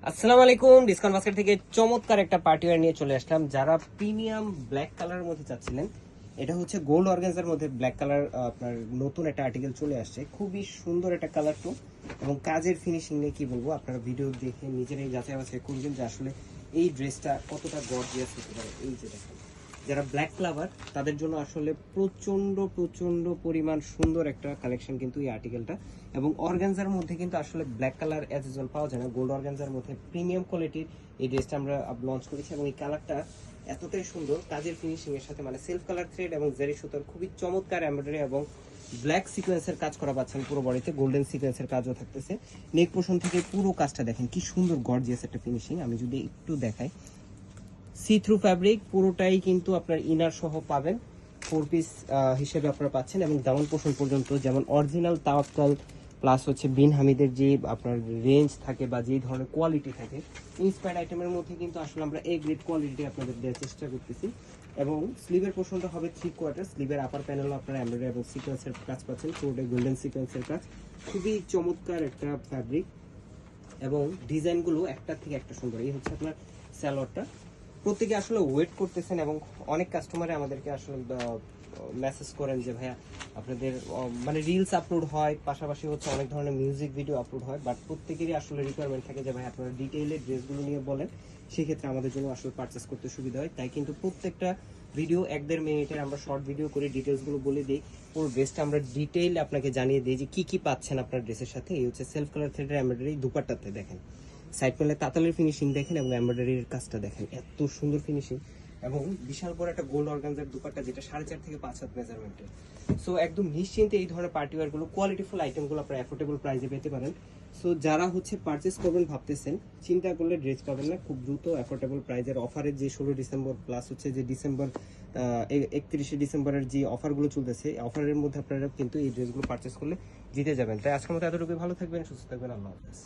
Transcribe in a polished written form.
আসসালামু আলাইকুম। Discount basket থেকে চমৎকার একটা পার্টি ওয়্যার নিয়ে চলে আসলাম। যারা প্রিমিয়াম ব্ল্যাক কালারের মধ্যে চাচ্ছিলেন, এটা হচ্ছে গোল্ড অর্গানজার মধ্যে ব্ল্যাক কালার। আপনার নতুন একটা আর্টিকেল চলে আসছে, খুবই সুন্দর একটা কালার টো এবং কাজের ফিনিশিং নিয়ে কি বলবো, আপনারা ভিডিও দেখে নিজেরাই যাচাই বাছাই করবেন যে আসলে এই ড্রেসটা কতটা গর্জিয়াস হতে পারে। এই যে দেখেন, যারা ব্ল্যাক লাভার তাদের জন্য আসলে প্রচন্ড প্রচন্ড পরিমাণ সুন্দর একটা কালেকশন কিন্তু এই আর্টিকেলটা। এবং অর্গানজার মধ্যে কিন্তু আসলে ব্ল্যাক কালার অ্যাজ ইউজুয়াল পাওয়া যায় না। গোল্ড অর্গানজার মধ্যে প্রিমিয়াম কোয়ালিটির এই ড্রেসটা আমরা লঞ্চ করেছি এবং এই কালারটা এতটাই সুন্দর কাজের ফিনিশিং এর সাথে, মানে সেলফ কালার থ্রেড এবং জেরি সুতার খুবই চমৎকার এমব্রয়ডারি এবং ব্ল্যাক সিকোয়েন্সের কাজ করা পাচ্ছেন। পুরো বডিতে গোল্ডেন সিকোয়েন্সের কাজও থাকতেছে। নেক পোর্শন থেকে পুরো কাজটা দেখেন কি সুন্দর গর্জিয়াস একটা ফিনিশিং। আমি যদি একটু দেখাই, সি থ্রু ফ্যাব্রিক পুরোটাই কিন্তু আপনার ইনার সহ পাবেন। 4 পিস হিসেবে আপনারা পাচ্ছেন এবং দামান পোষণ পর্যন্ত যেমন অরিজিনাল তাওয়াক্কাল প্লাস হচ্ছে বিন হামিদের যে আপনার রেঞ্জ থাকে বা যে ধরনের কোয়ালিটি থাকে, ইন্সপায়ার্ড আইটেমের মধ্যে কিন্তু আসলে আমরা এই গ্রেড কোয়ালিটি আপনাদের দেওয়ার চেষ্টা করতেছি। এবং স্লিভের পোর্শনটা হবে 3/4। স্লিভের আপার প্যানেলও আপনারা এমব্রয়ডারি এবং সিকোয়েন্সের কাজ পাচ্ছেন, পুরোটাই গোল্ডেন সিকোয়েন্সের কাজ। খুবই চমৎকার একটা ফ্যাব্রিক এবং ডিজাইনগুলো একটার থেকে একটা সুন্দর। এই হচ্ছে আপনার স্যালোয়ারটা। প্রত্যেকে আসলে ওয়েট করতেছেন এবং অনেক কাস্টমারে আমাদেরকে আসলে মেসেজ করেন যে ভাইয়া আপনাদের মানে রিলস আপলোড হয়, পাশাপাশি হচ্ছে অনেক ধরনের মিউজিক ভিডিও আপলোড হয়, বাট প্রত্যেকেরই আসলে রিকোয়ারমেন্ট থাকে যে ভাই আপনারা ডিটেইলে ড্রেসগুলো নিয়ে বলেন, সেক্ষেত্রে আমাদের জন্য আসলে পারচেস করতে সুবিধা হয়। তাই কিন্তু প্রত্যেকটা ভিডিও 1-1.5 মিনিটের আমরা শর্ট ভিডিও করে ডিটেলসগুলো বলে দিই। পুরো ড্রেসটা আমরা ডিটেইল আপনাকে জানিয়ে দিই যে কি কি পাচ্ছেন আপনার ড্রেসের সাথে। এই হচ্ছে সেলফ কালার থ্রেডের এমব্রয়ডারি। দুপাট্টাতে দেখেন সাইড প্যানেলে তাতালের ফিনিশিং দেখেন এবং এমব্রয়ডারির কাজটা দেখেন, এত সুন্দর ফিনিশিং। এবং বিশাল বড় একটা গোল্ড অর্গানজার দুপাট্টা, যেটা 4.5 থেকে 5 হাত মেজারমেন্টের। সো একদম নিশ্চিন্তে এই ধরনের পার্টি ওয়্যারগুলো, কোয়ালিটিফুল আইটেমগুলো আপনারা অ্যাফোর্ডেবল প্রাইসে পেতে পারেন। সো যারা হচ্ছে পারচেস করবেন ভাবতেছেন, চিন্তা করলে ড্রেস পাবেন না, খুব দ্রুত অ্যাফোর্ডেবল প্রাইজের অফারের যে 16 ডিসেম্বর প্লাস হচ্ছে যে ডিসেম্বর 31 ডিসেম্বরের যে অফারগুলো চলতেছে, অফারের মধ্যে আপনারা কিন্তু এই ড্রেসগুলো পারচেস করলে জিতে যাবেন। তাই আজকের মতো এতটুকুই। ভালো থাকবেন, সুস্থ থাকবেন, আল্লাহ হাফেজ।